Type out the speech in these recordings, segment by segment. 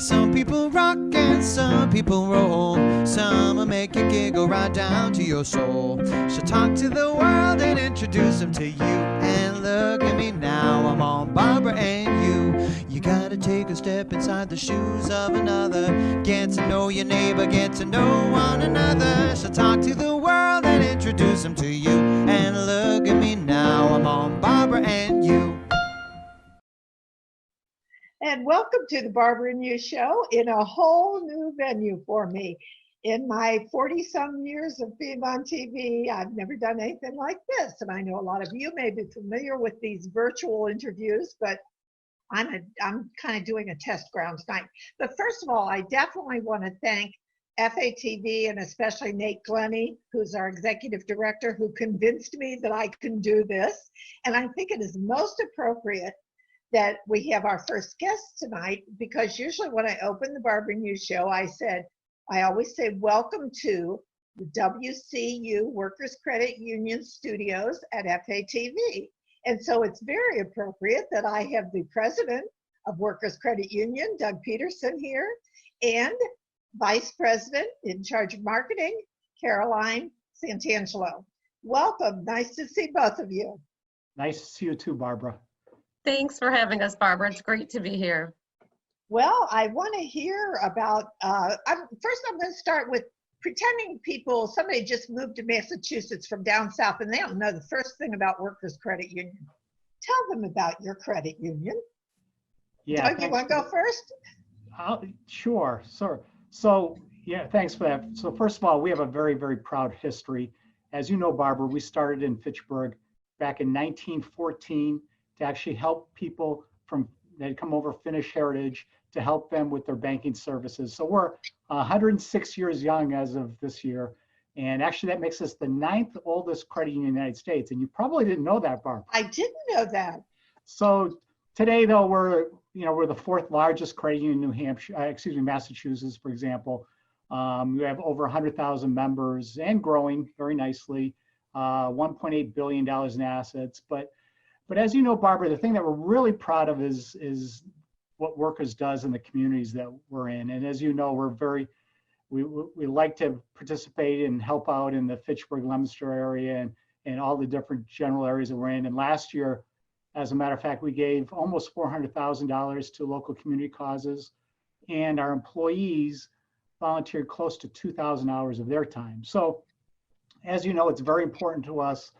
Some people rock and some people roll. Some will make you giggle right down to your soul. So talk to the world and introduce them to you. And look at me now, I'm all Barbara and you. You gotta take a step inside the shoes of another. Get to know your neighbor, get to know one another. So talk to the world and introduce them to you. And look at me now, I'm all Barbara and you. And welcome to the Barbara and You Show in a whole new venue for me. In my 40-some years of being on TV, I've never done anything like this. And I know a lot of you may be familiar with these virtual interviews, but I'm kind of doing a test ground tonight. But first of all, I definitely want to thank FATV and especially Nate Glennie, who's our executive director, who convinced me that I can do this. And I think it is most appropriate that we have our first guest tonight, because usually when I open the Barbara and You Show, I always say, welcome to the WCU Workers Credit Union Studios at FATV. And so it's very appropriate that I have the president of Workers Credit Union, Doug Petersen, here, and vice president in charge of marketing, Caroline Santangelo. Welcome, nice to see both of you. Nice to see you too, Barbara. Thanks for having us, Barbara. It's great to be here. Well, I want to hear about, first I'm going to start with pretending somebody just moved to Massachusetts from down south and they don't know the first thing about Workers Credit Union. Tell them about your credit union. Yeah, Doug, you want to go first? Sure. So, yeah, thanks for that. So first of all, we have a very, very proud history. As you know, Barbara, we started in Fitchburg back in 1914 to actually help people that come over Finnish heritage, to help them with their banking services. So we're 106 years young as of this year. And actually that makes us the 9th oldest credit union in the United States. And you probably didn't know that, Barbara. I didn't know that. So today though, we're the 4th largest credit union in New Hampshire, Massachusetts, for example. We have over 100,000 members and growing very nicely, $1.8 billion in assets. But as you know, Barbara, the thing that we're really proud of is what Workers does in the communities that we're in. And as you know, we like to participate and help out in the Fitchburg, Leominster area and all the different general areas that we're in. And last year, as a matter of fact, we gave almost $400,000 to local community causes, and our employees volunteered close to 2,000 hours of their time. So as you know, it's very important to us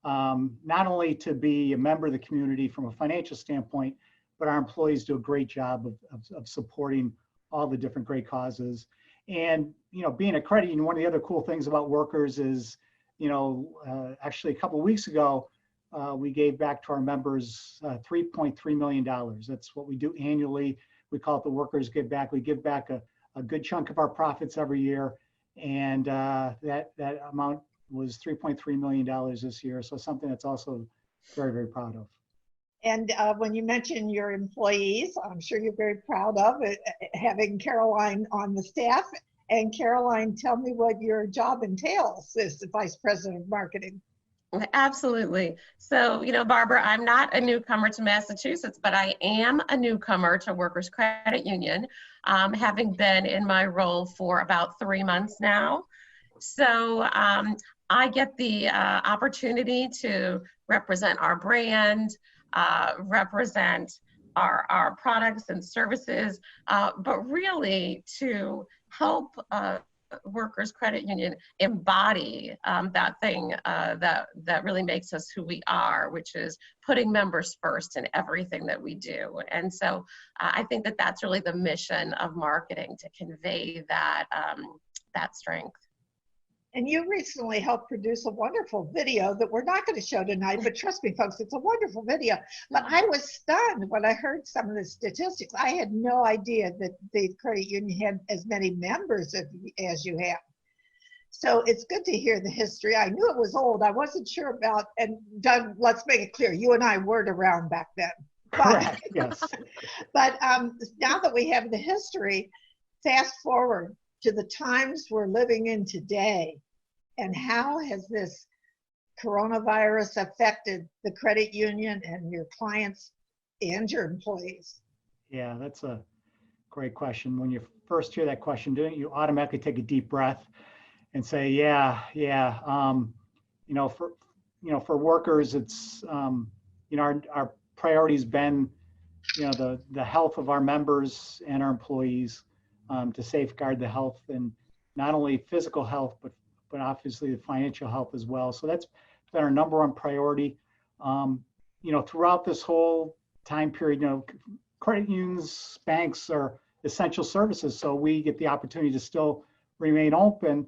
not only to be a member of the community from a financial standpoint, but our employees do a great job of supporting all the different great causes. And, being a credit union, one of the other cool things about Workers is, actually a couple of weeks ago, we gave back to our members $3.3 million. That's what we do annually. We call it the Workers Give Back. We give back a good chunk of our profits every year. And that amount was $3.3 million this year. So something that's also very, very proud of. And when you mention your employees, I'm sure you're very proud of it, having Caroline on the staff. And Caroline, tell me what your job entails as the Vice President of Marketing. Absolutely. So, Barbara, I'm not a newcomer to Massachusetts, but I am a newcomer to Workers Credit Union, having been in my role for about 3 months now. So I get the opportunity to represent our brand, represent our products and services, but really to help Workers Credit Union embody that thing that really makes us who we are, which is putting members first in everything that we do. And so I think that that's really the mission of marketing, to convey that strength. And you recently helped produce a wonderful video that we're not going to show tonight, but trust me, folks, it's a wonderful video. But I was stunned when I heard some of the statistics. I had no idea that the credit union had as many members as you have. So it's good to hear the history. I knew it was old. I wasn't sure about, and Doug, let's make it clear, you and I weren't around back then. Correct, yes. But now that we have the history, fast forward to the times we're living in today, and how has this coronavirus affected the credit union and your clients and your employees? Yeah, that's a great question. When you first hear that question, don't you automatically take a deep breath and say, yeah, yeah. You know, for workers, it's you know, our priority's been, you know, the health of our members and our employees, to safeguard the health, and not only physical health, but obviously the financial health as well. So that's been our number one priority. You know, throughout this whole time period, you know, credit unions, banks are essential services, so we get the opportunity to still remain open,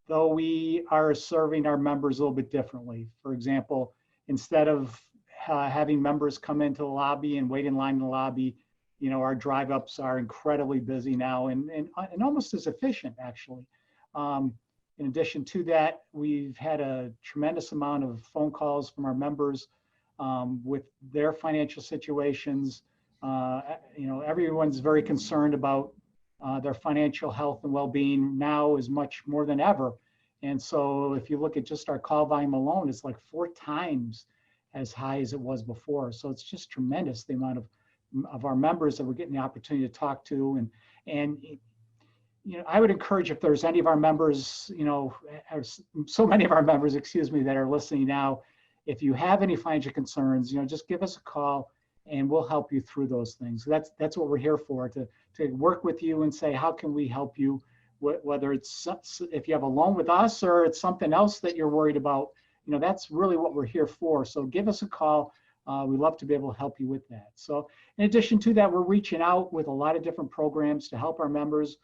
though we are serving our members a little bit differently. For example, instead of having members come into the lobby and wait in line in the lobby, you know, our drive-ups are incredibly busy now, and almost as efficient, actually. In addition to that, we've had a tremendous amount of phone calls from our members with their financial situations. You know, everyone's very concerned about their financial health and well-being now as much more than ever. And so if you look at just our call volume alone, it's like 4 times as high as it was before. So it's just tremendous, the amount of our members that we're getting the opportunity to talk to. And you know, I would encourage, if there's any of our members, you know, so many of our members, excuse me, that are listening now, if you have any financial concerns, you know, just give us a call and we'll help you through those things. That's what we're here for, to work with you and say, how can we help you, whether it's if you have a loan with us or it's something else that you're worried about. You know, that's really what we're here for. So give us a call. We'd love to be able to help you with that. So in addition to that, we're reaching out with a lot of different programs to help our members.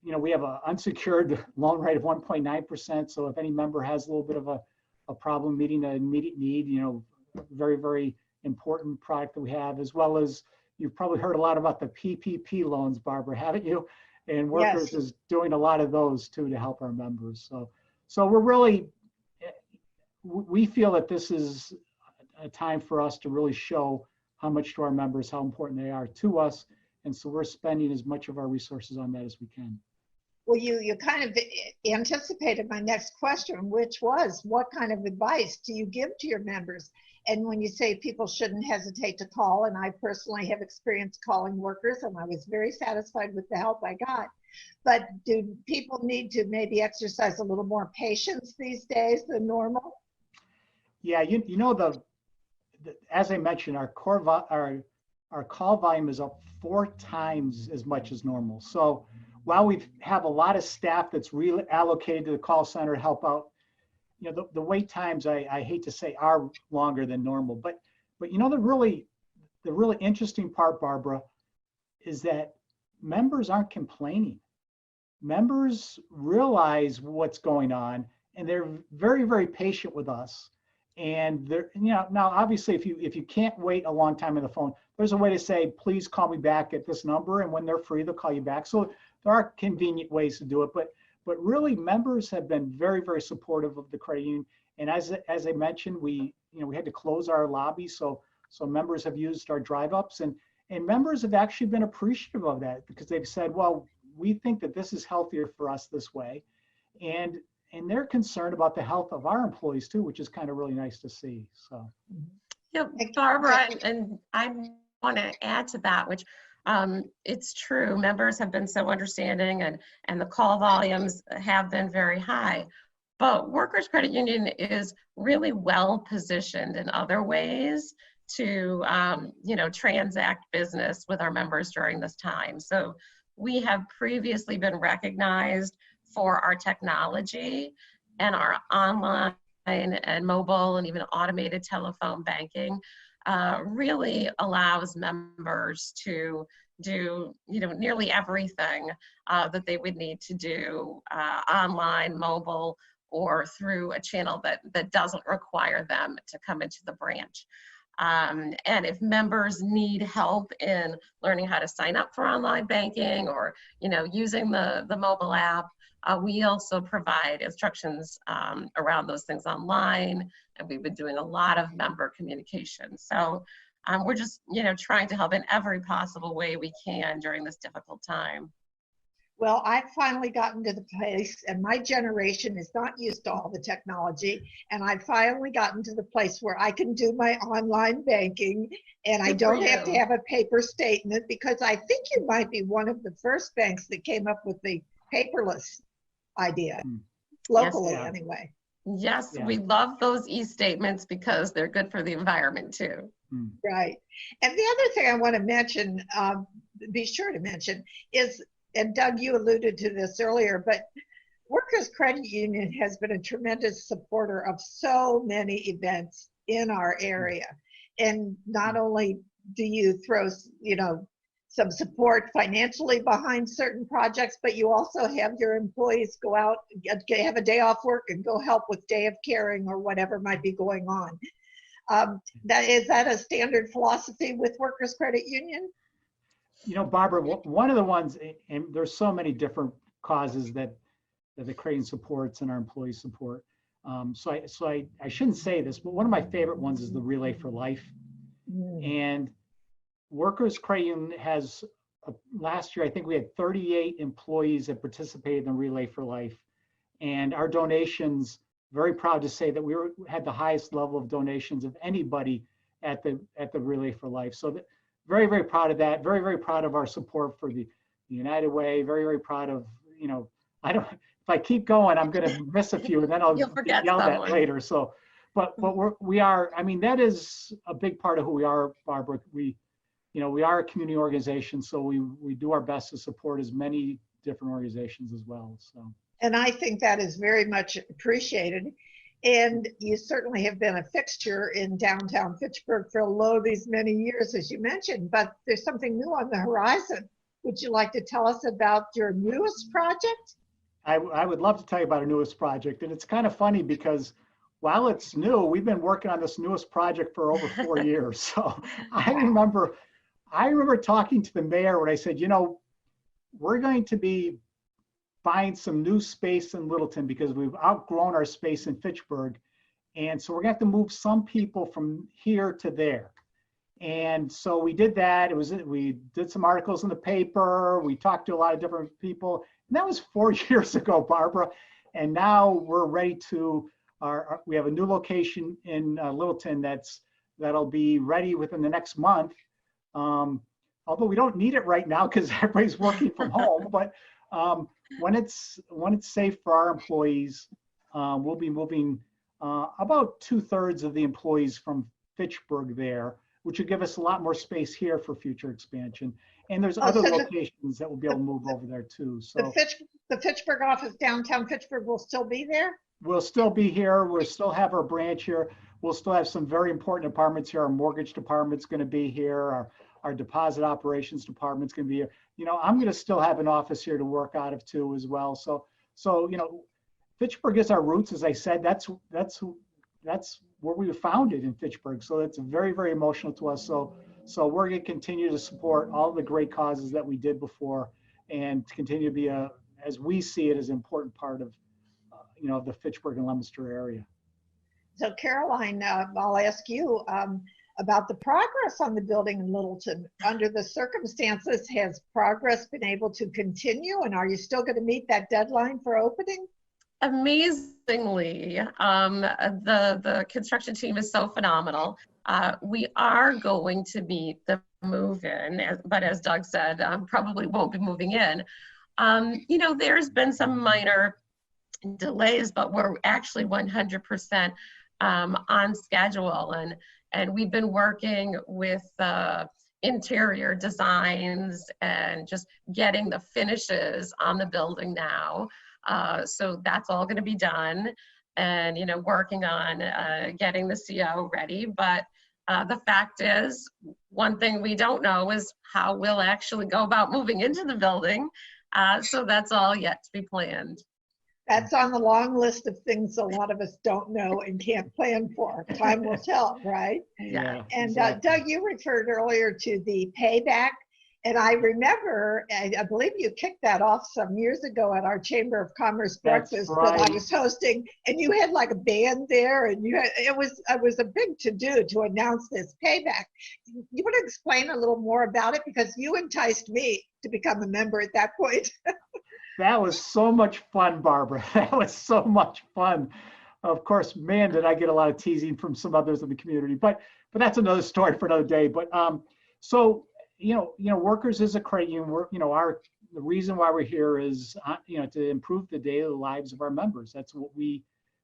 You know, we have an unsecured loan rate of 1.9%. So if any member has a little bit of a problem meeting an immediate need, you know, very, very important product that we have, as well as you've probably heard a lot about the PPP loans, Barbara, haven't you? And Workers Yes. is doing a lot of those too to help our members. So we're really, we feel that this is a time for us to really show how much to our members, how important they are to us. And so we're spending as much of our resources on that as we can. Well, you kind of anticipated my next question, which was, what kind of advice do you give to your members? And when you say people shouldn't hesitate to call, and I personally have experienced calling Workers, and I was very satisfied with the help I got. But do people need to maybe exercise a little more patience these days than normal? Yeah, you know, as I mentioned, our call volume is up 4 times as much as normal. So while we have a lot of staff that's really allocated to the call center to help out, you know, the wait times, I hate to say, are longer than normal. But you know, the really interesting part, Barbara, is that members aren't complaining. Members realize what's going on, and they're very, very patient with us. And they're, you know, now obviously if you can't wait a long time on the phone, there's a way to say, please call me back at this number, and when they're free, they'll call you back. So there are convenient ways to do it, but really members have been very, very supportive of the credit union. And as I mentioned, we had to close our lobby, so members have used our drive-ups, and members have actually been appreciative of that, because they've said, well, we think that this is healthier for us this way. And they're concerned about the health of our employees too, which is kind of really nice to see. So, yeah, Barbara, and I want to add to that, which it's true. Members have been so understanding, and the call volumes have been very high. But Workers Credit Union is really well positioned in other ways to, you know, transact business with our members during this time. So we have previously been recognized for our technology and our online and mobile and even automated telephone banking. Really allows members to do, you know, nearly everything that they would need to do online, mobile, or through a channel that doesn't require them to come into the branch. And if members need help in learning how to sign up for online banking, or, you know, using the mobile app, we also provide instructions around those things online, and we've been doing a lot of member communication. So we're just, you know, trying to help in every possible way we can during this difficult time. Well, I've finally gotten to the place, and my generation is not used to all the technology, and I've finally gotten to the place where I can do my online banking, and I Good for don't have to you. have a paper statement, because I think you might be one of the first banks that came up with the paperless idea, Mm. locally Yeah. anyway. Yes, Yeah. we love those e-statements because they're good for the environment too. Mm. Right. And the other thing I want to mention, be sure to mention, is, and Doug, you alluded to this earlier, but Workers Credit Union has been a tremendous supporter of so many events in our area. And not only do you throw, some support financially behind certain projects, but you also have your employees go out, have a day off work and go help with day of caring or whatever might be going on. Is that a standard philosophy with Workers Credit Union? Barbara, one of the ones, and there's so many different causes that the credit union supports and our employees support. So I shouldn't say this, but one of my favorite ones is the Relay for Life. And Workers Credit Union has, last year, I think we had 38 employees that participated in Relay for Life. And our donations, very proud to say that we had the highest level of donations of anybody at the Relay for Life. So very, very proud of that. Very, very proud of our support for the United Way. Very, very proud of, if I keep going, I'm going to miss a few, and then I'll get yelled at later. So, but we are, that is a big part of who we are, Barbara. We are a community organization, so we do our best to support as many different organizations as well. So. And I think that is very much appreciated. And you certainly have been a fixture in downtown Fitchburg for these many years, as you mentioned, but there's something new on the horizon. Would you like to tell us about your newest project? I would love to tell you about our newest project. And it's kind of funny because while it's new, we've been working on this newest project for over 4 years. So I remember talking to the mayor when I said, we're going to be buying some new space in Littleton because we've outgrown our space in Fitchburg. And so we're gonna have to move some people from here to there. And so we did that. We did some articles in the paper. We talked to a lot of different people. And that was 4 years ago, Barbara. And now we're ready to, we have a new location in Littleton that'll be ready within the next month. Although we don't need it right now because everybody's working from home, but when it's safe for our employees, we'll be moving about 2/3 of the employees from Fitchburg there, which will give us a lot more space here for future expansion. And there's other locations that will be able to move over there too. So the Fitchburg office, downtown Fitchburg, will still be there? We'll still be here. We'll still have our branch here. We'll still have some very important departments here. Our mortgage department's going to be here. Our deposit operations department's going to be here. I'm going to still have an office here to work out of too as well. So Fitchburg is our roots, as I said. That's where we were founded in Fitchburg. So it's very, very emotional to us. So we're going to continue to support all the great causes that we did before, and to continue to be as we see it, as an important part of the Fitchburg and Leominster area. So Caroline, I'll ask you about the progress on the building in Littleton. Under the circumstances, has progress been able to continue, and are you still going to meet that deadline for opening? Amazingly, the construction team is so phenomenal. We are going to meet the move-in, but as Doug said, probably won't be moving in. There's been some minor delays, but we're actually 100% on schedule, and we've been working with interior designs and just getting the finishes on the building now. So that's all going to be done, and working on getting the CO ready. But the fact is, one thing we don't know is how we'll actually go about moving into the building. So that's all yet to be planned. That's on the long list of things a lot of us don't know and can't plan for. Time will tell, right? Yeah. And Exactly. Doug, you referred earlier to the payback. And I remember, I believe you kicked that off some years ago at our Chamber of Commerce breakfast that I was hosting, and you had like a band there, and it was a big to-do to announce this payback. You want to explain a little more about it, because you enticed me to become a member at that point. That was so much fun, Barbara. That was so much fun. Of course, man, did I get a lot of teasing from some others in the community, but that's another story for another day. But so workers is a credit union. The reason why we're here is to improve the daily lives of our members. That's what we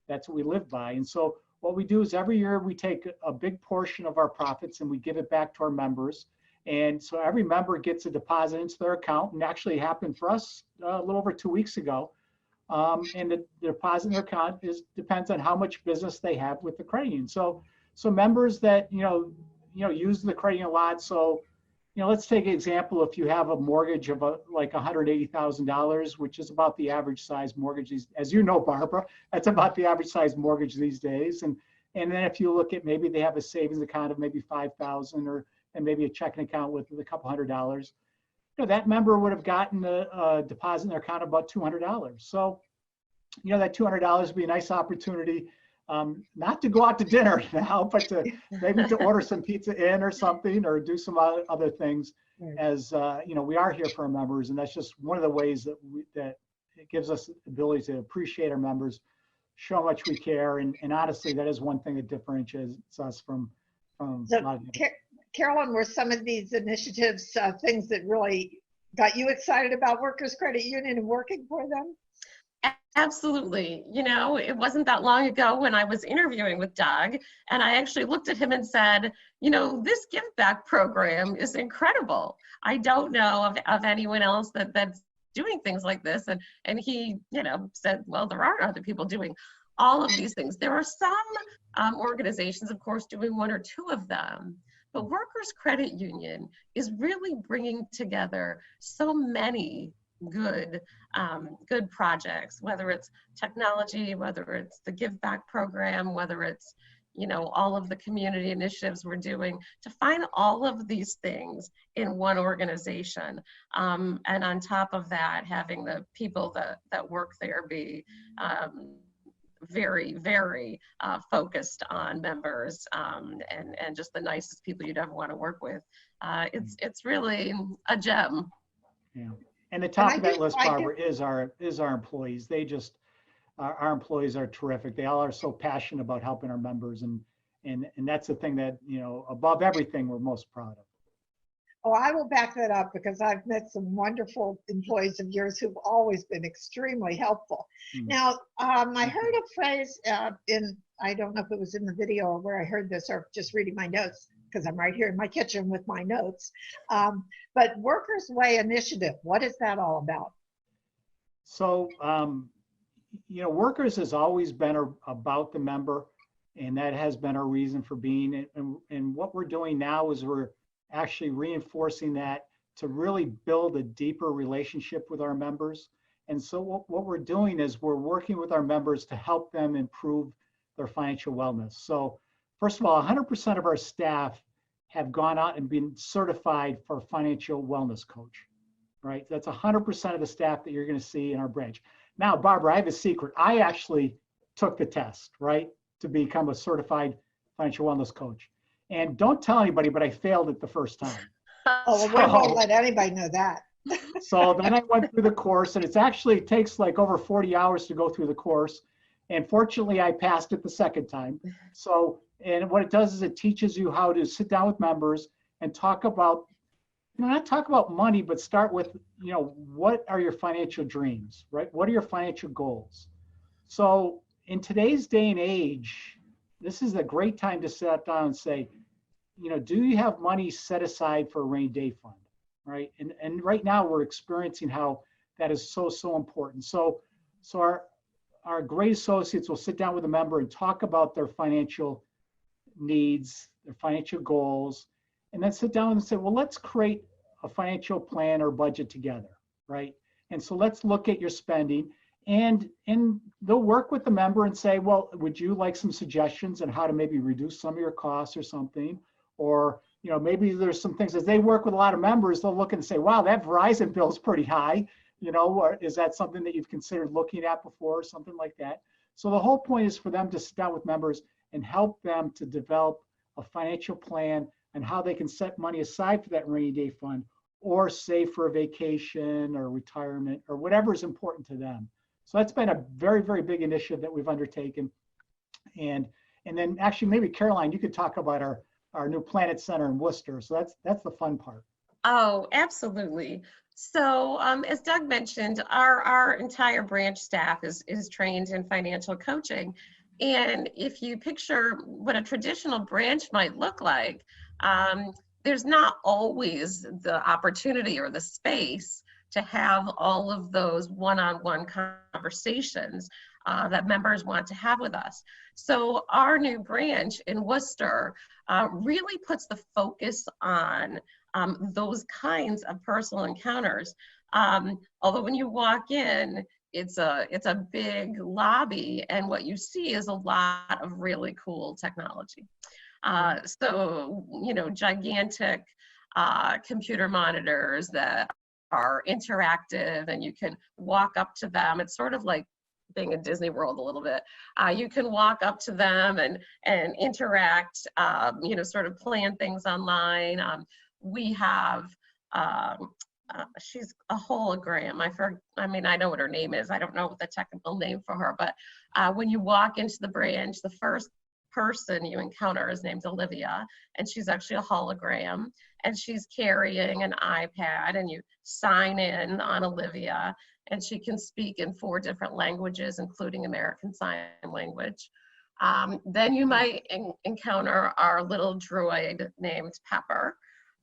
live by. And so what we do is every year we take a big portion of our profits and we give it back to our members. And so every member gets a deposit into their account, and actually happened for us a little over 2 weeks ago. And the deposit in their account depends on how much business they have with the credit union. So members that use the credit union a lot. So let's take an example. If you have a mortgage of like $180,000, which is about the average size mortgage, as you know, Barbara, that's about the average size mortgage these days. And then if you look at maybe they have a savings account of maybe $5,000 and maybe a checking account with a couple $100, that member would have gotten a deposit in their account of about $200. So, that $200 would be a nice opportunity, not to go out to dinner now, but to maybe to order some pizza in or something, or do some other things. As we are here for our members, and that's just one of the ways that it gives us the ability to appreciate our members, show how much we care, and honestly, that is one thing that differentiates us from a lot of Carolyn, were some of these initiatives things that really got you excited about Workers Credit Union and working for them? Absolutely. It wasn't that long ago when I was interviewing with Doug, and I actually looked at him and said, this give back program is incredible. I don't know of anyone else that's doing things like this. And he, said, well, there are other people doing all of these things. There are some organizations, of course, doing one or two of them. But Workers Credit Union is really bringing together so many good projects, whether it's technology, whether it's the Give Back program, whether it's all of the community initiatives we're doing, to find all of these things in one organization. And on top of that, having the people that work there be very, very focused on members, and just the nicest people you'd ever want to work with. It's really a gem. Yeah, and the top of that list, Barbara, is our employees. They just our employees are terrific. They all are so passionate about helping our members, and that's the thing that above everything we're most proud of. Oh, I will back that up, because I've met some wonderful employees of yours who've always been extremely helpful. Now, I heard a phrase I don't know if it was in the video or where I heard this, or just reading my notes, because I'm right here in my kitchen with my notes. But Workers Way Initiative, what is that all about? So, Workers has always been about the member, and that has been our reason for being. And what we're doing now is we're actually reinforcing that to really build a deeper relationship with our members. And so what we're doing is we're working with our members to help them improve their financial wellness. So first of all, 100% of our staff have gone out and been certified for a financial wellness coach, right? That's 100% of the staff that you're going to see in our branch. Now, Barbara, I have a secret. I actually took the test, right, to become a certified financial wellness coach. And don't tell anybody, but I failed it the first time. Oh, well, we won't let anybody know that. So then I went through the course, and it takes like over 40 hours to go through the course. And fortunately, I passed it the second time. So, and what it does is it teaches you how to sit down with members and talk about, not talk about money, but start with, what are your financial dreams, right? What are your financial goals? So in today's day and age, this is a great time to sit down and say, do you have money set aside for a rainy day fund, right? And right now we're experiencing how that is so important. So our great associates will sit down with a member and talk about their financial needs, their financial goals, and then sit down and say, well, let's create a financial plan or budget together, right? And so let's look at your spending, and they'll work with the member and say, well, would you like some suggestions on how to maybe reduce some of your costs or something? Or, maybe there's some things, as they work with a lot of members, they'll look and say, wow, that Verizon bill is pretty high. Or is that something that you've considered looking at before, or something like that? So the whole point is for them to sit down with members and help them to develop a financial plan and how they can set money aside for that rainy day fund, or save for a vacation or retirement or whatever is important to them. So that's been a very, very big initiative that we've undertaken. And then actually maybe Caroline, you could talk about our new Planet Center in Worcester. So that's the fun part. Oh, absolutely. So as Doug mentioned, our entire branch staff is trained in financial coaching. And if you picture what a traditional branch might look like, there's not always the opportunity or the space to have all of those one-on-one conversations that members want to have with us. So our new branch in Worcester really puts the focus on those kinds of personal encounters. Although when you walk in, it's a big lobby, and what you see is a lot of really cool technology. So, you know, gigantic computer monitors that are interactive, and you can walk up to them. It's sort of like being in Disney World a little bit. You can walk up to them and interact, you know, sort of plan things online. We have, she's a hologram. I mean, I know what her name is. I don't know what the technical name for her, but when you walk into the branch, the first person you encounter is named Olivia, and she's actually a hologram, and she's carrying an iPad, and you sign in on Olivia, and she can speak in 4 different languages, including American Sign Language. Then you might encounter our little droid named Pepper.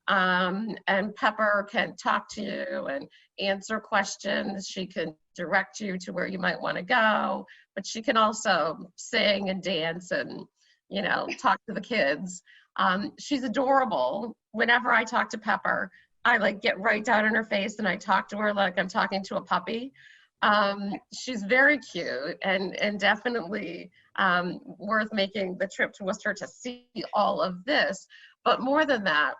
And Pepper can talk to you and answer questions. She can direct you to where you might want to go, but she can also sing and dance and, you know, talk to the kids. She's adorable. Whenever I talk to Pepper, I like get right down in her face and I talk to her like I'm talking to a puppy. She's very cute and definitely worth making the trip to Worcester to see all of this. But more than that,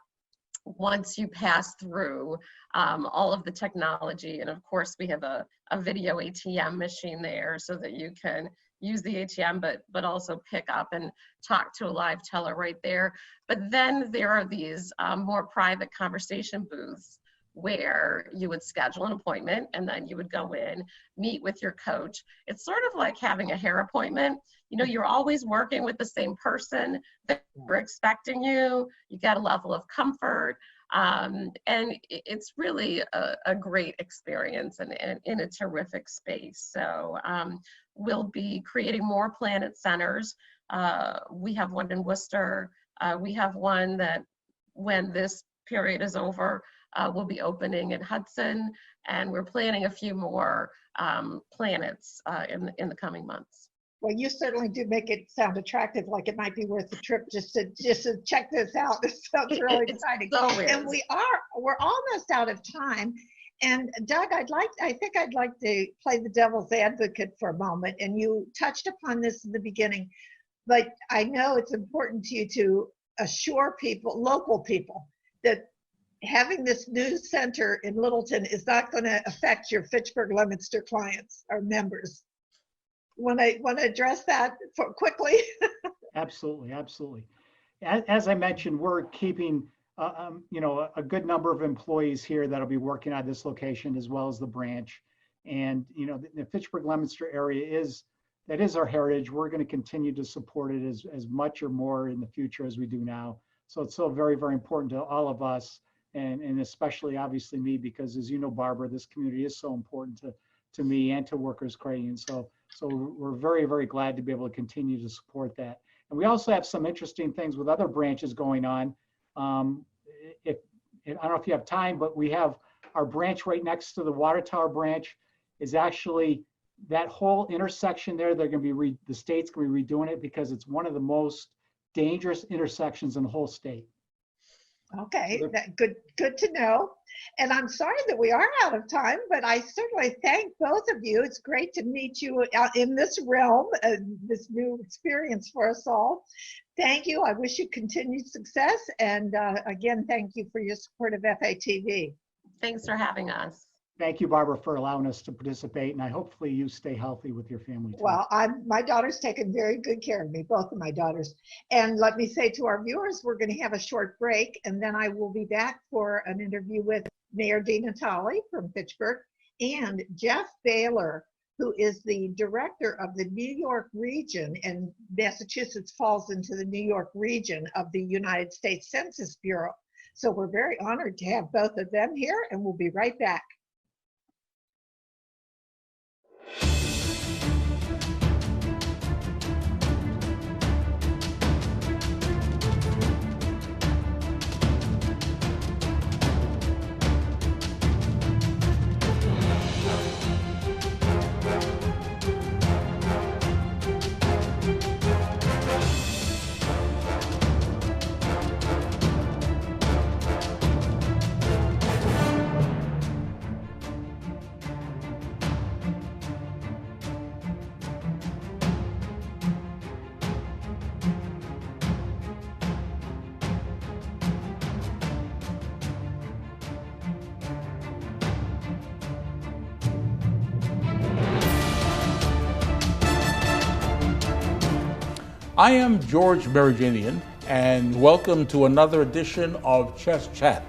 once you pass through all of the technology, and of course we have a video ATM machine there so that you can use the ATM, but also pick up and talk to a live teller right there. But then there are these more private conversation booths where you would schedule an appointment and then you would go in, meet with your coach. It's sort of like having a hair appointment. You know, you're always working with the same person. They're expecting you. You get a level of comfort. And it's really a great experience and in a terrific space. So we'll be creating more Planet Centers. We have one in Worcester. We have one that when this period is over, we'll be opening in Hudson, and we're planning a few more planets in the coming months. Well, you certainly do make it sound attractive, like it might be worth the trip just to check this out. This sounds really exciting. So and we're almost out of time. And Doug, I think I'd like to play the devil's advocate for a moment. And you touched upon this in the beginning, but I know it's important to you to assure people, local people, that having this new center in Littleton is not going to affect your Fitchburg Leominster clients or members. Want to address that quickly? Absolutely, absolutely. As I mentioned, we're keeping you know, a good number of employees here that'll be working at this location as well as the branch. And you know, the Fitchburg Leominster area is our heritage. We're going to continue to support it as much or more in the future as we do now. So it's so very, very important to all of us, and especially obviously me, because as you know, Barbara, this community is so important to me and to Workers Credit Union. So we're very, very glad to be able to continue to support that. And we also have some interesting things with other branches going on. I don't know if you have time, but we have our branch right next to the water tower branch is actually that whole intersection there. They're going to be the state's going to be redoing it because it's one of the most dangerous intersections in the whole state. Okay, good to know. And I'm sorry that we are out of time, but I certainly thank both of you. It's great to meet you out in this realm, this new experience for us all. Thank you. I wish you continued success. And again, thank you for your support of FATV. Thanks for having us. Thank you, Barbara, for allowing us to participate, and hopefully you stay healthy with your family too. Well, my daughter's taken very good care of me, both of my daughters. And let me say to our viewers, we're going to have a short break, and then I will be back for an interview with Mayor DiNatale from Fitchburg, and Jeff Behler, who is the director of the New York region, and Massachusetts falls into the New York region of the United States Census Bureau. So we're very honored to have both of them here, and we'll be right back. I am George Meridanian, and welcome to another edition of Chess Chat.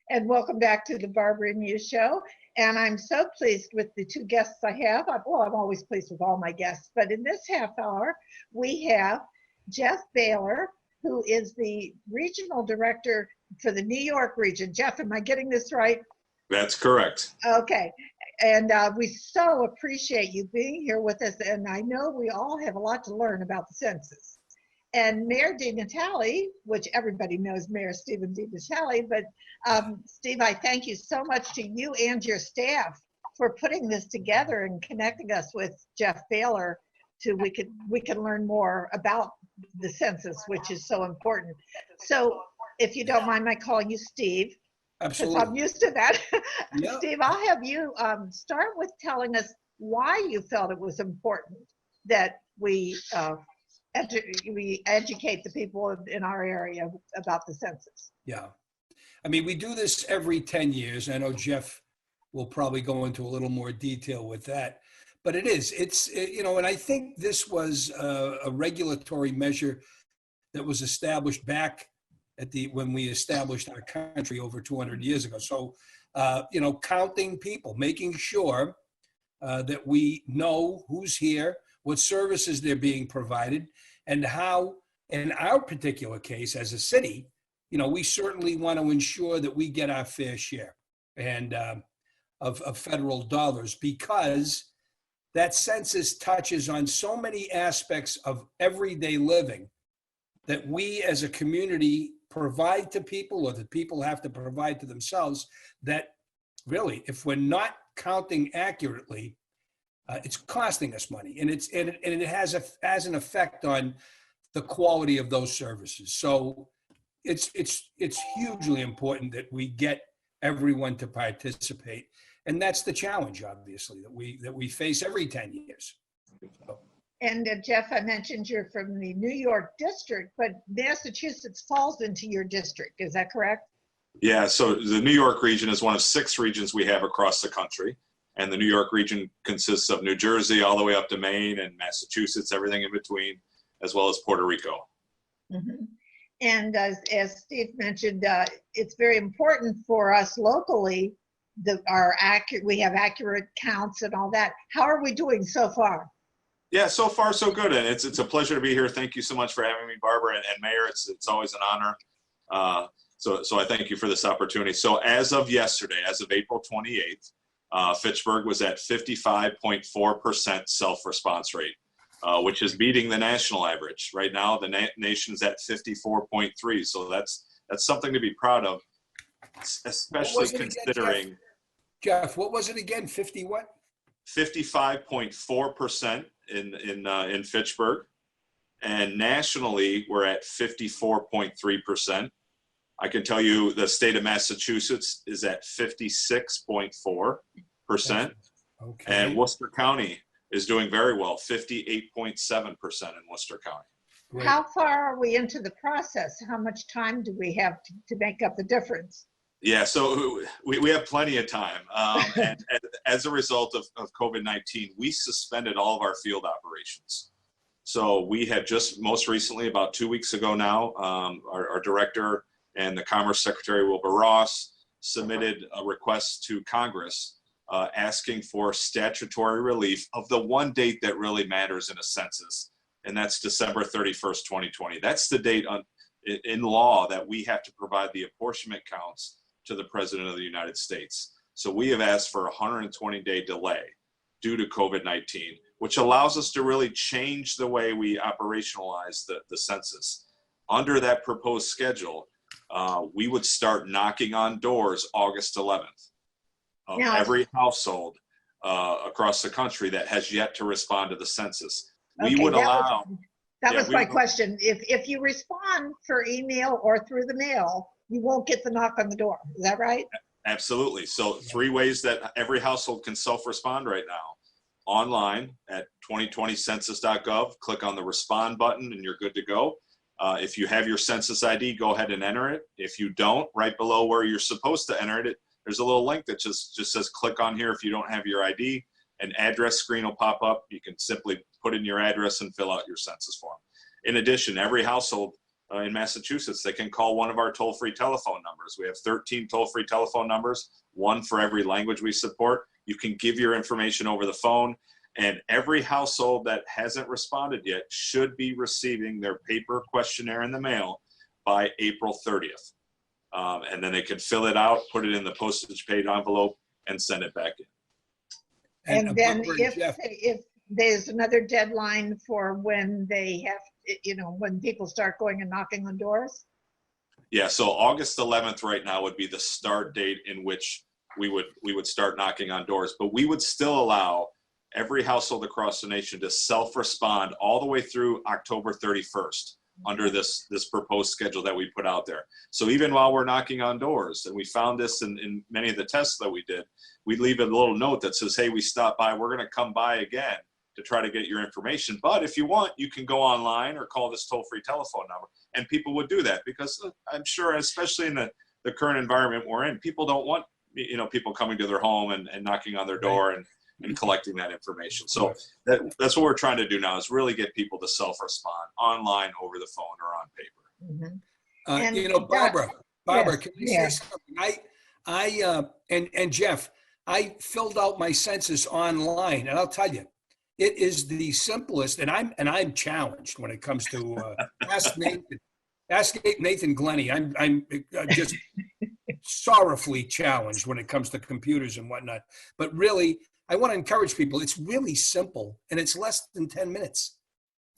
And welcome back to the Barbara and You Show. And I'm so pleased with the two guests I have. Well, I'm always pleased with all my guests, but in this half hour, we have Jeff Behler, who is the regional director for the New York region. Jeff, am I getting this right? That's correct. Okay. And we so appreciate you being here with us. And I know we all have a lot to learn about the census. And Mayor DiNatale, which everybody knows Mayor Stephen DiNatale, but Steve, I thank you so much to you and your staff for putting this together and connecting us with Jeff Behler to we can learn more about the census, which is so important. So if you don't mind my calling you Steve, because I'm used to that. Yep. Steve, I'll have you start with telling us why you felt it was important that we educate the people in our area about the census. Yeah. I mean, we do this every 10 years. I know Jeff will probably go into a little more detail with that, but it's, and I think this was a regulatory measure that was established back when we established our country over 200 years ago. So, counting people, making sure that we know who's here, what services they're being provided, and how, in our particular case as a city, we certainly want to ensure that we get our fair share. And of federal dollars, because that census touches on so many aspects of everyday living that we as a community provide to people, or that people have to provide to themselves, that really, if we're not counting accurately, it's costing us money, and it has an effect on the quality of those services. So it's hugely important that we get everyone to participate, and that's the challenge, obviously, that we face every 10 years. So, And Jeff, I mentioned you're from the New York district, but Massachusetts falls into your district. Is that correct? Yeah, so the New York region is one of 6 regions we have across the country. And the New York region consists of New Jersey all the way up to Maine and Massachusetts, everything in between, as well as Puerto Rico. Mm-hmm. And as Steve mentioned, it's very important for us locally, we have accurate counts and all that. How are we doing so far? Yeah, so far so good, and it's a pleasure to be here. Thank you so much for having me, Barbara and Mayor. It's always an honor. So I thank you for this opportunity. So as of yesterday, as of April 28th, Fitchburg was at 55.4% self-response rate, which is beating the national average. Right now, the nation's at 54.3. So that's something to be proud of, especially considering. Again, Jeff, what was it again? 50 what? 55.4% in Fitchburg, and nationally we're at 54.3%. I can tell you the state of Massachusetts is at 56.4%, okay. And Worcester County is doing very well, 58.7% in Worcester County. Great. How far are we into the process? How much time do we have to make up the difference? Yeah, so we have plenty of time. And as a result of COVID-19, we suspended all of our field operations. So we have just most recently, about 2 weeks ago now, our director and the Commerce Secretary, Wilbur Ross, submitted a request to Congress asking for statutory relief of the one date that really matters in a census, and that's December 31st, 2020. That's the date in law that we have to provide the apportionment counts to the President of the United States. So we have asked for a 120-day delay due to COVID-19, which allows us to really change the way we operationalize the census. Under that proposed schedule, we would start knocking on doors August 11th of every household across the country that has yet to respond to the census. We would allow. That was my question. If you respond for email or through the mail, you won't get the knock on the door. Is that right? Absolutely. So 3 ways that every household can self-respond right now. Online at 2020census.gov, click on the respond button and you're good to go. If you have your census ID, go ahead and enter it. If you don't, right below where you're supposed to enter it, there's a little link that just says click on here if you don't have your ID. An address screen will pop up. You can simply put in your address and fill out your census form. In addition, every household in Massachusetts, they can call one of our toll-free telephone numbers. We have 13 toll-free telephone numbers, 1 for every language we support. You can give your information over the phone, and every household that hasn't responded yet should be receiving their paper questionnaire in the mail by April 30th. And then they can fill it out, put it in the postage paid envelope, and send it back in. And then if there's another deadline for when they have, when people start going and knocking on doors? Yeah, so August 11th right now would be the start date in which we would start knocking on doors, but we would still allow every household across the nation to self-respond all the way through October 31st under this proposed schedule that we put out there. So even while we're knocking on doors, and we found this in many of the tests that we did, we'd leave a little note that says, hey, we stopped by, we're gonna come by again to try to get your information. But if you want, you can go online or call this toll-free telephone number. And people would do that because I'm sure, especially in the current environment we're in, people don't want people coming to their home and knocking on their door and collecting that information. So that's what we're trying to do now, is really get people to self-respond online, over the phone, or on paper. Mm-hmm. Barbara, yes, can I say something? And Jeff, I filled out my census online, and I'll tell you, it is the simplest, and I'm challenged when it comes to last name Ask Nathan Glennie. I'm just sorrowfully challenged when it comes to computers and whatnot. But really, I want to encourage people. It's really simple, and it's less than 10 minutes,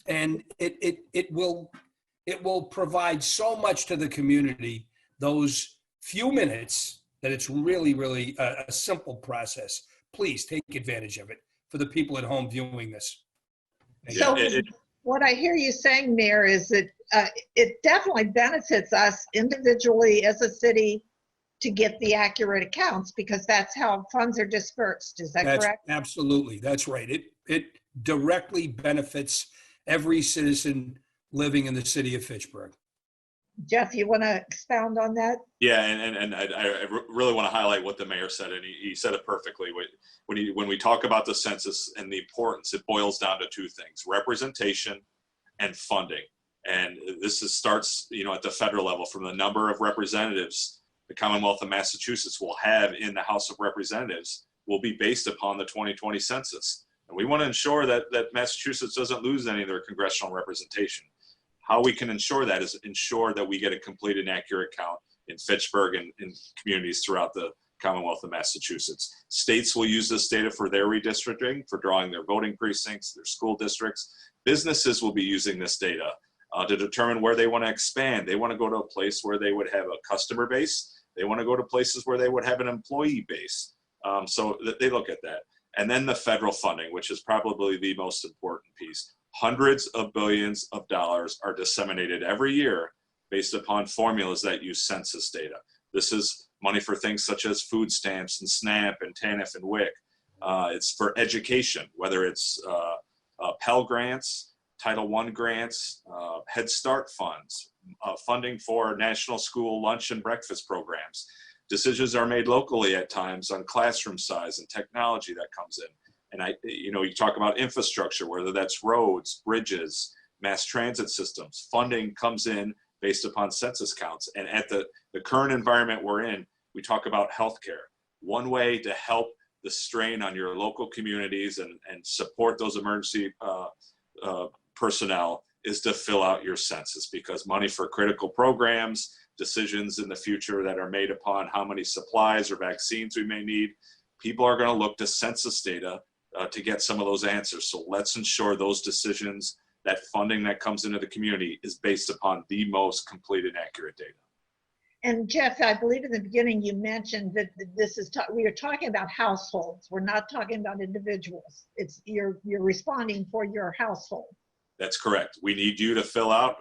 and it will provide so much to the community. Those few minutes that it's really a simple process. Please take advantage of it for the people at home viewing this. So what I hear you saying, Mayor, is that it definitely benefits us individually as a city to get the accurate accounts, because that's how funds are dispersed. Is that correct? Absolutely. That's right. It directly benefits every citizen living in the city of Fitchburg. Jeff, you want to expound on that? Yeah, and I really want to highlight what the mayor said, and he said it perfectly. When we talk about the census and the importance, it boils down to two things: representation and funding. And this starts, at the federal level, from the number of representatives the Commonwealth of Massachusetts will have in the House of Representatives will be based upon the 2020 census. And we want to ensure that Massachusetts doesn't lose any of their congressional representation. How we can ensure that is ensure that we get a complete and accurate count in Fitchburg and in communities throughout the Commonwealth of Massachusetts. States will use this data for their redistricting, for drawing their voting precincts, their school districts. Businesses will be using this data to determine where they want to expand. They want to go to a place where they would have a customer base. They want to go to places where they would have an employee base. So they look at that. And then the federal funding, which is probably the most important piece. Hundreds of billions of dollars are disseminated every year based upon formulas that use census data. This is money for things such as food stamps and SNAP and TANF and WIC. It's for education, whether it's Pell Grants, Title I grants, Head Start funds, funding for national school lunch and breakfast programs. Decisions are made locally at times on classroom size and technology that comes in. And you talk about infrastructure, whether that's roads, bridges, mass transit systems. Funding comes in based upon census counts. And at the current environment we're in, we talk about healthcare. One way to help the strain on your local communities and support those emergency personnel is to fill out your census, because money for critical programs, decisions in the future that are made upon how many supplies or vaccines we may need, people are going to look to census data to get some of those answers. So let's ensure those decisions, that funding that comes into the community, is based upon the most complete and accurate data. And Jeff, I believe in the beginning you mentioned that we are talking about households. We're not talking about individuals. It's you're responding for your household. That's correct. We need you to fill out,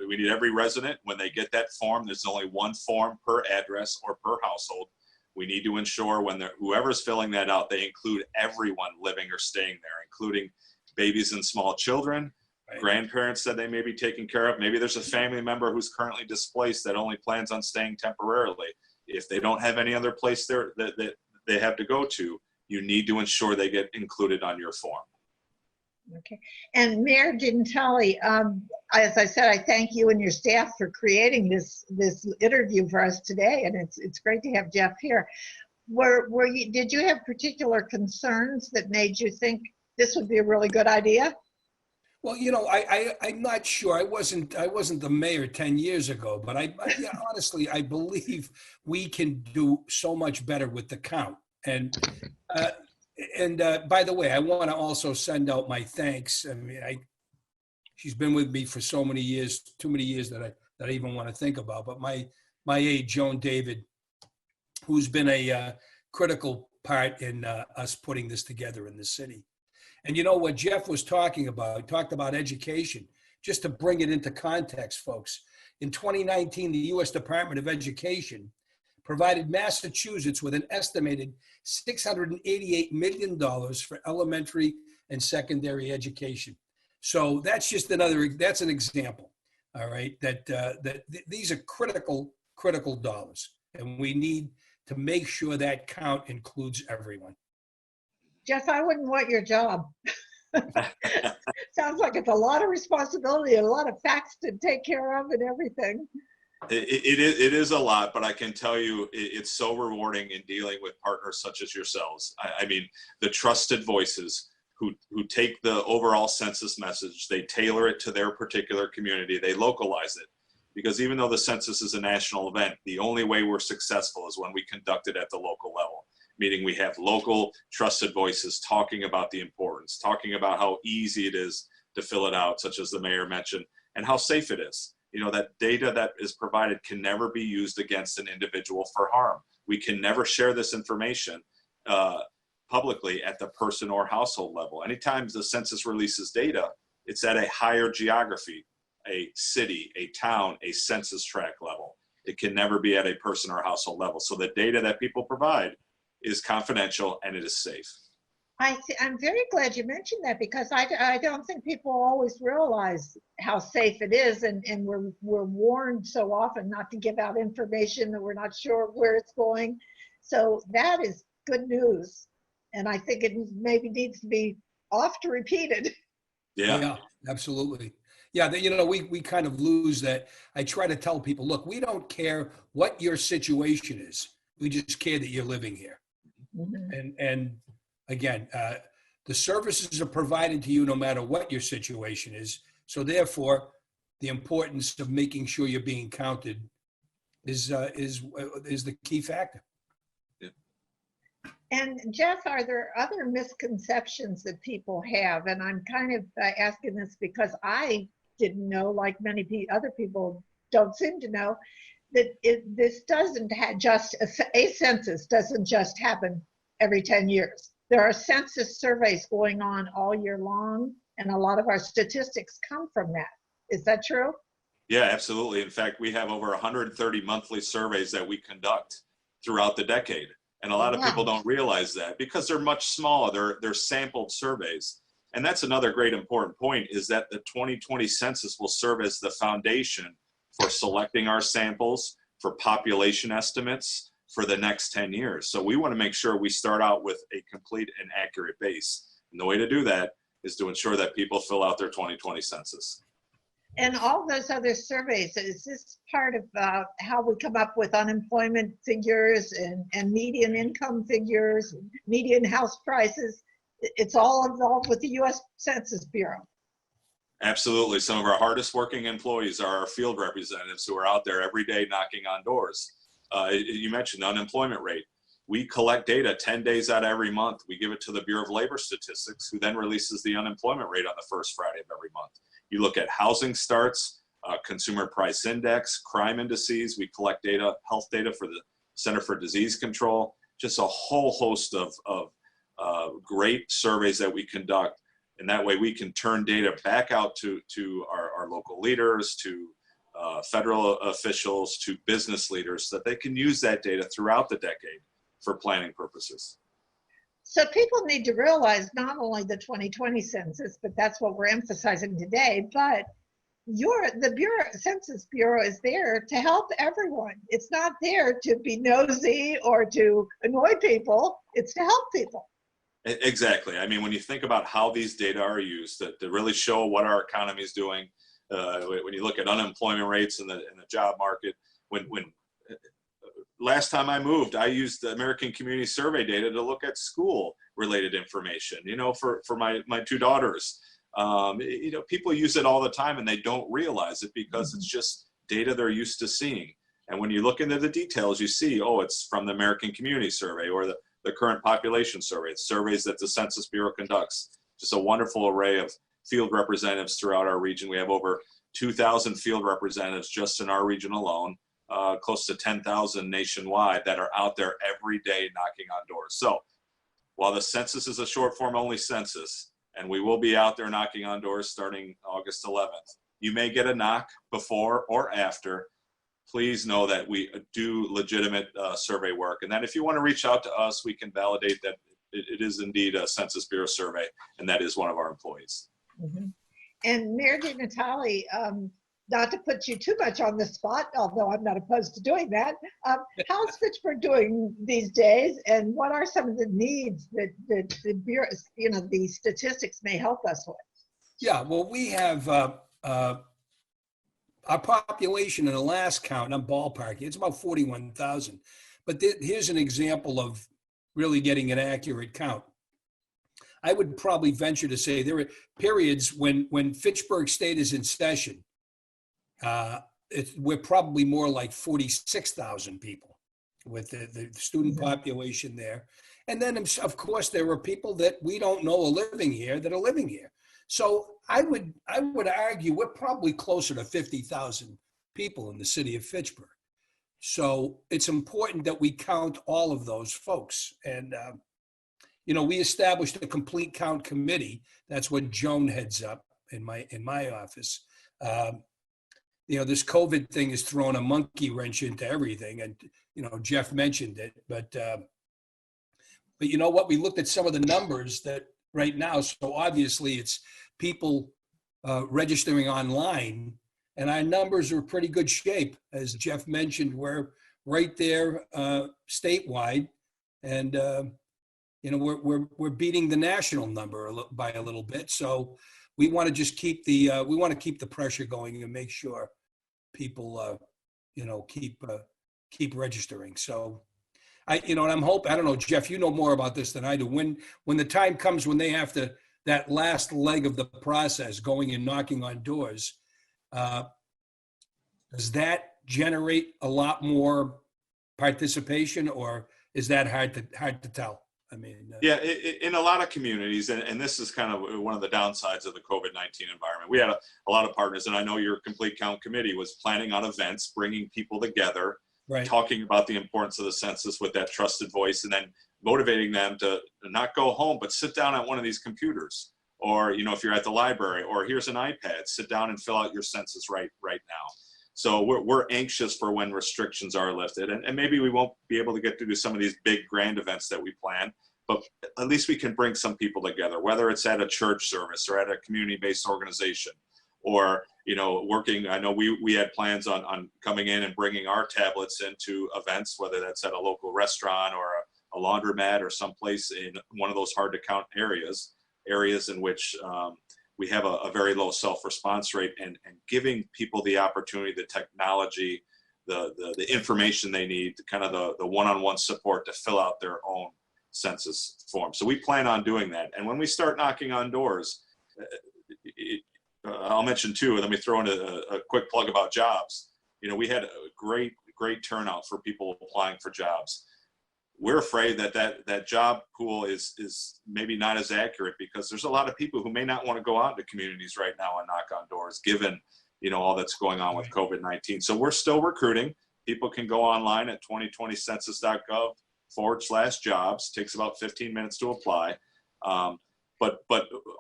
we need every resident, when they get that form, there's only one form per address or per household. We need to ensure whoever's filling that out, they include everyone living or staying there, including babies and small children, right, grandparents that they may be taking care of. Maybe there's a family member who's currently displaced that only plans on staying temporarily. If they don't have any other place there that they have to go to, you need to ensure they get included on your form. Okay. And Mayor DiNatale, as I said, I thank you and your staff for creating this interview for us today, and it's great to have Jeff here. Did you have particular concerns that made you think this would be a really good idea? Well, I'm not sure. I wasn't the mayor 10 years ago, but honestly, I believe we can do so much better with the count. And by the way, I want to also send out my thanks. I mean, she's been with me for so many years, too many years that I even want to think about. But my aide, Joan David, who's been a critical part in us putting this together in the city. And what Jeff was talking about, he talked about education. Just to bring it into context, folks, in 2019, the U.S. Department of Education provided Massachusetts with an estimated $688 million for elementary and secondary education. So that's just that's an example, all right, that these are critical dollars, and we need to make sure that count includes everyone. Jeff, I wouldn't want your job. Sounds like it's a lot of responsibility and a lot of facts to take care of and everything. It is a lot, but I can tell you it's so rewarding in dealing with partners such as yourselves. I mean, the trusted voices who take the overall census message, they tailor it to their particular community, they localize it. because even though the census is a national event, the only way we're successful is when we conduct it at the local level, meaning we have local trusted voices talking about the importance, talking about how easy it is to fill it out, such as the mayor mentioned, and how safe it is. You know, that data that is provided can never be used against an individual for harm. We can never share this information publicly at the person or household level. Anytime the census releases data, it's at a higher geography, a city, a town, a census tract level. It can never be at a person or household level. So the data that people provide is confidential and it is safe. I'm very glad you mentioned that, because I don't think people always realize how safe it is, and we're warned so often not to give out information that we're not sure where it's going. So that is good news, and I think it maybe needs to be oft repeated. Yeah, absolutely. Yeah, you know, we kind of lose that. I try to tell people, look, we don't care what your situation is. We just care that you're living here. Mm-hmm. And again, the services are provided to you no matter what your situation is. So therefore, the importance of making sure you're being counted is the key factor. Yeah. And Jeff, are there other misconceptions that people have? And I'm kind of asking this because I didn't know, like many other people don't seem to know, that this doesn't have just a census doesn't just happen every 10 years. There are census surveys going on all year long, and a lot of our statistics come from that. Is that true? Yeah, absolutely. In fact, we have over 130 monthly surveys that we conduct throughout the decade. And a lot of people don't realize that because they're much smaller. They're sampled surveys. And that's another great important point, is that the 2020 census will serve as the foundation for selecting our samples, for population estimates for the next 10 years. So we want to make sure we start out with a complete and accurate base. And the way to do that is to ensure that people fill out their 2020 census. And all those other surveys, is this part of how we come up with unemployment figures and median income figures, median house prices? It's all involved with the U.S. Census Bureau. Absolutely. Some of our hardest working employees are our field representatives who are out there every day knocking on doors. You mentioned the unemployment rate. We collect data 10 days out of every month. We give it to the Bureau of Labor Statistics, who then releases the unemployment rate on the first Friday of every month. You look at housing starts, consumer price index, crime indices. We collect data, health data for the Center for Disease Control, just a whole host of great surveys that we conduct. And that way we can turn data back out to our local leaders, to federal officials, to business leaders, so that they can use that data throughout the decade for planning purposes. So people need to realize not only the 2020 census, but that's what we're emphasizing today, but the Census Bureau is there to help everyone. It's not there to be nosy or to annoy people. It's to help people. Exactly. I mean, when you think about how these data are used to really show what our economy is doing, when you look at unemployment rates in the job market, when last time I moved, I used the American Community Survey data to look at school-related information. You know, for my two daughters, you know, people use it all the time and they don't realize it because it's just data they're used to seeing. And when you look into the details, you see, oh, it's from the American Community Survey or the current population survey, surveys that the Census Bureau conducts. Just a wonderful array of field representatives throughout our region. We have over 2,000 field representatives just in our region alone, close to 10,000 nationwide that are out there every day knocking on doors. So while the census is a short form only census, and we will be out there knocking on doors starting August 11th, you may get a knock before or after. Please know that we do legitimate survey work, and that if you want to reach out to us, we can validate that it is indeed a Census Bureau survey, and that is one of our employees. Mm-hmm. And Mayor DiNatale, not to put you too much on the spot, although I'm not opposed to doing that, how's Fitchburg doing these days, and what are some of the needs that the Bureau, you know, the statistics may help us with? Yeah, well, we have our population in the last count, I'm ballparking, it's about 41,000. But here's an example of really getting an accurate count. I would probably venture to say there are periods when Fitchburg State is in session. we're probably more like 46,000 people with the student population there. And then, of course, there are people that we don't know are living here that are living here. So I would argue we're probably closer to 50,000 people in the city of Fitchburg. So it's important that we count all of those folks. And, we established a complete count committee. That's what Joan heads up in my office. This COVID thing has thrown a monkey wrench into everything. And, Jeff mentioned it, but you know what? We looked at some of the numbers that right now. So obviously it's people registering online, and our numbers are pretty good shape. As Jeff mentioned, we're right there statewide, and we're beating the national number by a little bit. So we want to just keep the pressure going and make sure people keep registering. So and I'm hoping, I don't know, Jeff, you know more about this than I do. When the time comes when they have to, that last leg of the process, going and knocking on doors, does that generate a lot more participation, or is that hard to tell? I mean, yeah, in a lot of communities, and this is kind of one of the downsides of the COVID-19 environment. We had a lot of partners, and I know your complete count committee was planning on events, bringing people together, right, talking about the importance of the census with that trusted voice, and then motivating them to not go home, but sit down at one of these computers, or if you're at the library, or here's an iPad, sit down and fill out your census right now. So we're anxious for when restrictions are lifted, and maybe we won't be able to get to do some of these big grand events that we plan, but at least we can bring some people together, whether it's at a church service or at a community-based organization, or working. I know we had plans on coming in and bringing our tablets into events, whether that's at a local restaurant or a laundromat or someplace in one of those hard to count areas in which we have a very low self-response rate, and giving people the opportunity, the technology, the information they need, kind of the one-on-one support to fill out their own census form. So we plan on doing that. And when we start knocking on doors, I'll mention too, and let me throw in a quick plug about jobs. We had a great turnout for people applying for jobs. We're afraid that job pool is maybe not as accurate, because there's a lot of people who may not want to go out into communities right now and knock on doors, given all that's going on with COVID-19. So we're still recruiting. People can go online at 2020census.gov/jobs. Takes about 15 minutes to apply. But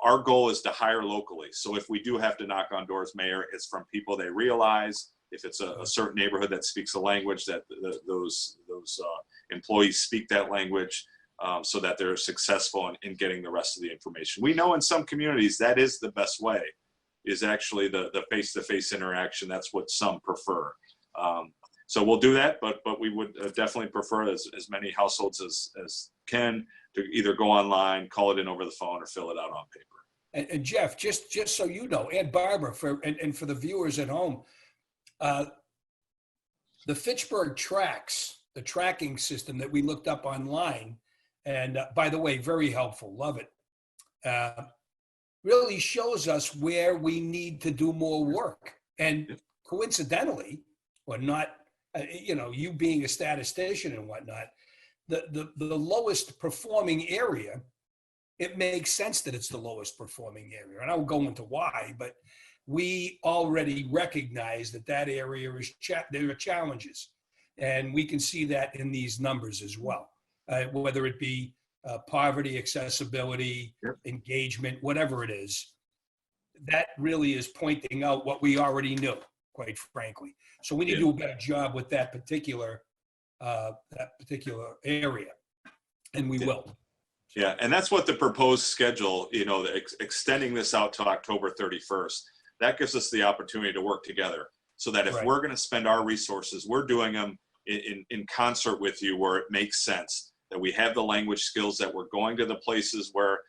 our goal is to hire locally. So if we do have to knock on doors, Mayor, it's from people they realize. If it's a certain neighborhood that speaks a language, that those employees speak that language, so that they're successful in getting the rest of the information. We know in some communities that is the best way, is actually the face-to-face interaction. That's what some prefer. So we'll do that, but we would definitely prefer as many households as can to either go online, call it in over the phone, or fill it out on paper. And Jeff, just so you know, and Barbara, and for the viewers at home, the Fitchburg tracks, the tracking system that we looked up online, and by the way, very helpful, love it, really shows us where we need to do more work. And coincidentally, or not, you being a statistician and whatnot, the lowest performing area, it makes sense that it's the lowest performing area. And I won't go into why, but we already recognize that area is, there are challenges. And we can see that in these numbers as well, whether it be poverty, accessibility, engagement, whatever it is. That really is pointing out what we already knew, quite frankly. So we need to do a better job with that particular area, and we will. Yeah, and that's what the proposed schedule, extending this out to October 31st, that gives us the opportunity to work together, so that if we're going to spend our resources, we're doing them in concert with you where it makes sense, that we have the language skills, that we're going to the places where,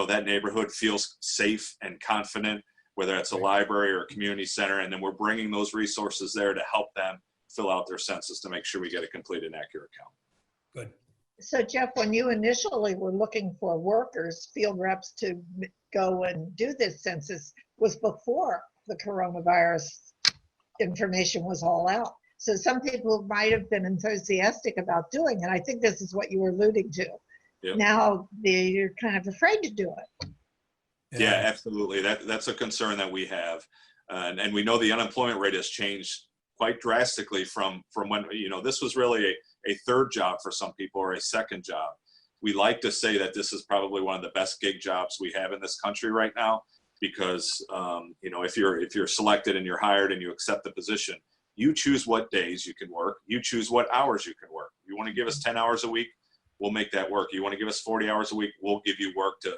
that neighborhood feels safe and confident, whether it's a library or a community center, and then we're bringing those resources there to help them fill out their census to make sure we get a complete and accurate count. Good. So Jeff, when you initially were looking for workers, field reps to go and do this census, was before the coronavirus information was all out. So some people might have been enthusiastic about doing it. I think this is what you were alluding to. Yep. Now you're kind of afraid to do it. Yeah, absolutely. That's a concern that we have. And we know the unemployment rate has changed quite drastically from when, this was really a third job for some people, or a second job. We like to say that this is probably one of the best gig jobs we have in this country right now, because if you're selected and you're hired and you accept the position, you choose what days you can work, you choose what hours you can work. You want to give us 10 hours a week, we'll make that work. You want to give us 40 hours a week, we'll give you work to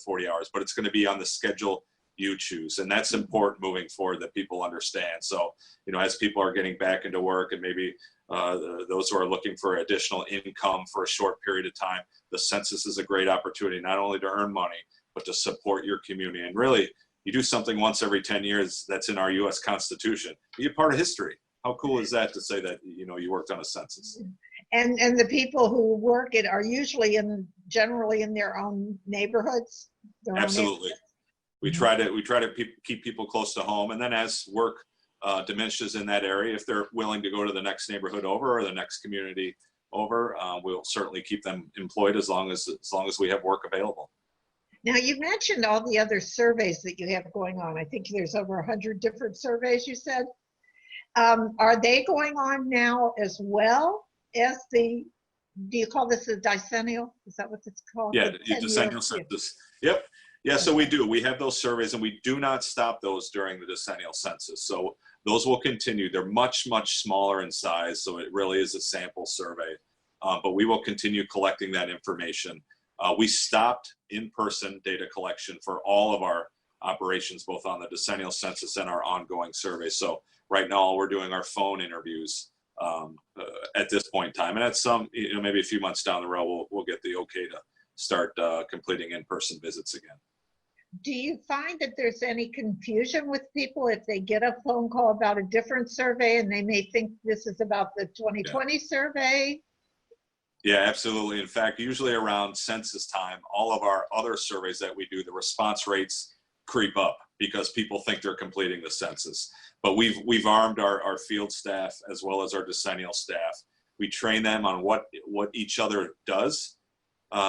40 hours, but it's going to be on the schedule you choose. And that's important moving forward, that people understand. So, as people are getting back into work, and maybe those who are looking for additional income for a short period of time, the census is a great opportunity, not only to earn money, but to support your community. And really, you do something once every 10 years that's in our US Constitution. Be a part of history. How cool is that to say that, you worked on a census? And the people who work it are usually generally in their own neighborhoods. Absolutely. We try to keep people close to home, and then as work diminishes in that area, if they're willing to go to the next neighborhood over, or the next community over, we'll certainly keep them employed as long as we have work available. Now, you mentioned all the other surveys that you have going on. I think there's over 100 different surveys, you said. Are they going on now as well as do you call this a decennial? Is that what it's called? Yeah, the decennial census. Yep. Yeah, so we do. We have those surveys, and we do not stop those during the decennial census. So those will continue. They're much, much smaller in size, so it really is a sample survey. But we will continue collecting that information. We stopped in-person data collection for all of our operations, both on the decennial census and our ongoing surveys. So right now, we're doing our phone interviews at this point in time. And at some, maybe a few months down the road, we'll get the okay to start completing in-person visits again. Do you find that there's any confusion with people if they get a phone call about a different survey and they may think this is about the 2020 survey? Yeah, absolutely. In fact, usually around census time, all of our other surveys that we do, the response rates creep up because people think they're completing the census. But we've armed our field staff as well as our decennial staff. We train them on what each other does.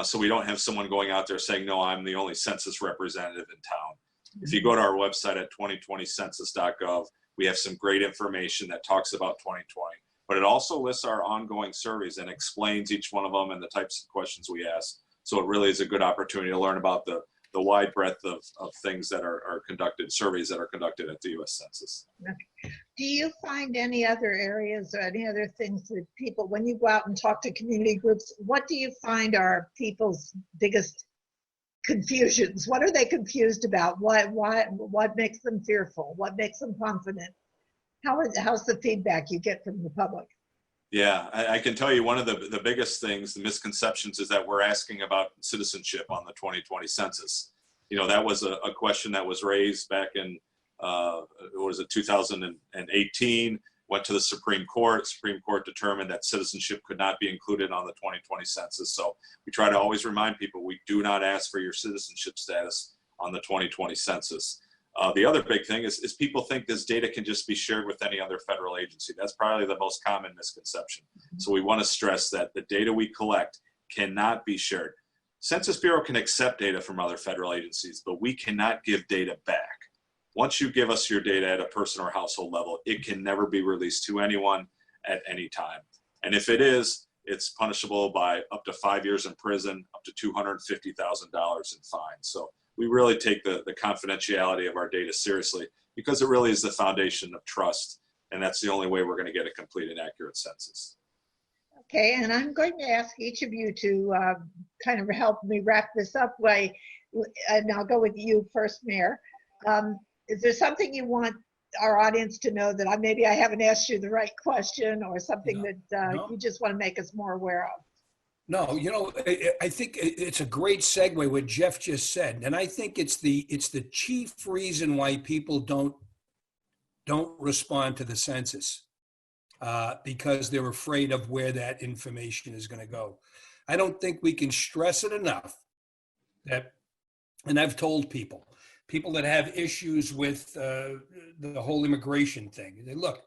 So we don't have someone going out there saying, no, I'm the only census representative in town. If you go to our website at 2020census.gov, we have some great information that talks about 2020, but it also lists our ongoing surveys and explains each one of them and the types of questions we ask. So it really is a good opportunity to learn about the wide breadth of things that are conducted, surveys that are conducted at the U.S. Census. Do you find any other areas or any other things that people, when you go out and talk to community groups, what do you find are people's biggest confusions? What are they confused about? What makes them fearful? What makes them confident? How's the feedback you get from the public? Yeah, I can tell you one of the biggest things, the misconceptions, is that we're asking about citizenship on the 2020 census. That was a question that was raised back in, 2018, went to the Supreme Court. Supreme Court determined that citizenship could not be included on the 2020 census. So we try to always remind people, we do not ask for your citizenship status on the 2020 census. The other big thing is people think this data can just be shared with any other federal agency. That's probably the most common misconception. So we want to stress that the data we collect cannot be shared. Census Bureau can accept data from other federal agencies, but we cannot give data back. Once you give us your data at a person or household level, it can never be released to anyone at any time. And if it is, it's punishable by up to 5 years in prison, up to $250,000 in fines. So we really take the confidentiality of our data seriously, because it really is the foundation of trust, and that's the only way we're going to get a complete and accurate census. Okay, and I'm going to ask each of you to kind of help me wrap this up, and I'll go with you first, Mayor. Is there something you want our audience to know that maybe I haven't asked you the right question, or something that you just want to make us more aware of? No, I think it's a great segue what Jeff just said, and I think it's the chief reason why people don't respond to the census, because they're afraid of where that information is going to go. I don't think we can stress it enough that, and I've told people people that have issues with the whole immigration thing. They look,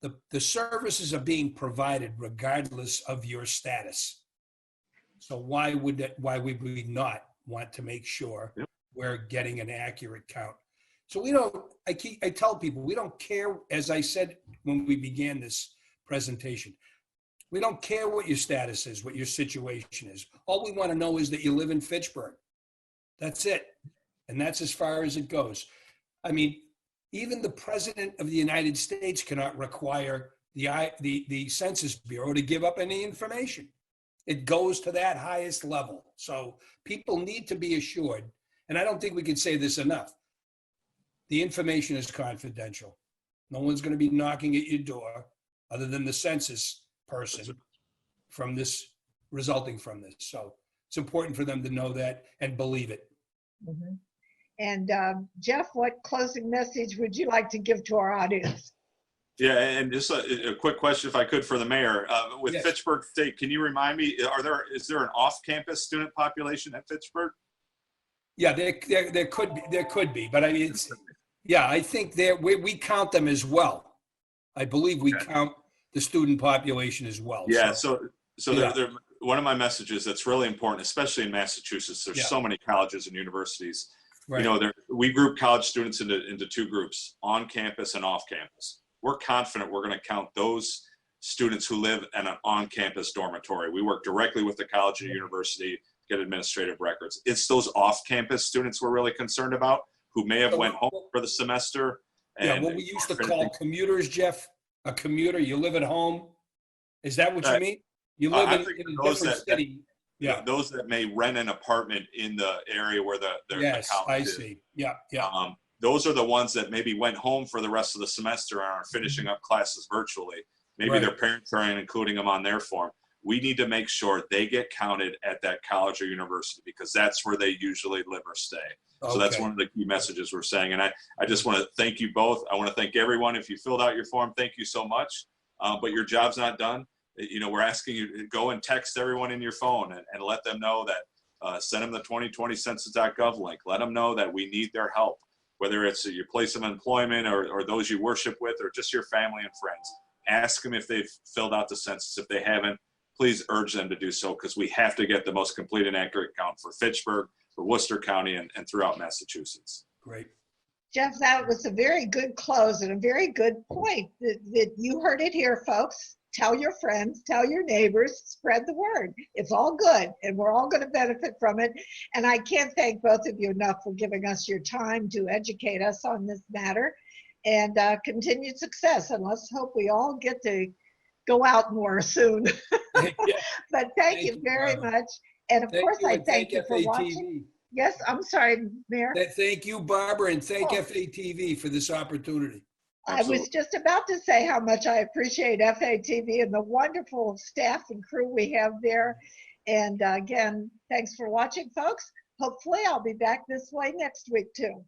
the services are being provided regardless of your status. So why would we not want to make sure we're getting an accurate count? So we don't, I tell people, we don't care, as I said when we began this presentation, we don't care what your status is, what your situation is. All we want to know is that you live in Fitchburg. That's it. And that's as far as it goes. I mean, even the President of the United States cannot require the Census Bureau to give up any information. It goes to that highest level. So people need to be assured, and I don't think we can say this enough, the information is confidential. No one's going to be knocking at your door other than the census person from this, resulting from this. So it's important for them to know that and believe it. Mhm. And Jeff, what closing message would you like to give to our audience? Yeah, and just a quick question, if I could, for the mayor. With Yes. Fitchburg State, can you remind me, is there an off-campus student population at Fitchburg? Yeah, there could be, but I mean, I think we count them as well. I believe we count the student population as well. Yeah, so they're one of my messages that's really important, especially in Massachusetts. There's so many colleges and universities. right. You know, we group college students into two groups, on campus and off campus. We're confident we're going to count those students who live in an on-campus dormitory. We work directly with the college or university to get administrative records. It's those off-campus students we're really concerned about, who may have went home for the semester. And What we used to call commuters, Jeff. A commuter, you live at home. Is that what you mean? You live in a different city. Yeah, those that may rent an apartment in the area where the yes, college I is. see. Yeah. Those are the ones that maybe went home for the rest of the semester and are finishing up classes virtually. Maybe Right. their parents aren't including them on their form. We need to make sure they get counted at that college or university, because that's where they usually live or stay. So that's Okay. one of the key messages we're saying. And I just want to thank you both. I want to thank everyone. If you filled out your form, thank you so much. But your job's not done. You know, we're asking you to go and text everyone in your phone and let them know that, send them the 2020 census.gov link. Let them know that we need their help, whether it's your place of employment or those you worship with, or just your family and friends. Ask them if they've filled out the census. If they haven't, please urge them to do so, because we have to get the most complete and accurate count for Fitchburg, for Worcester County, and throughout Massachusetts. Great. Jeff, that was a very good close and a very good point that you heard it here, folks. Tell your friends, tell your neighbors, spread the word. It's all good, and we're all going to benefit from it. And I can't thank both of you enough for giving us your time to educate us on this matter, and continued success. And let's hope we all get to go out more soon. But thank you very much. And of course, I thank you for watching. Yes, I'm sorry, Mayor. Thank you, Barbara, and thank FATV for this opportunity. I was just about to say how much I appreciate FATV and the wonderful staff and crew we have there. And again, thanks for watching, folks. Hopefully I'll be back this way next week too.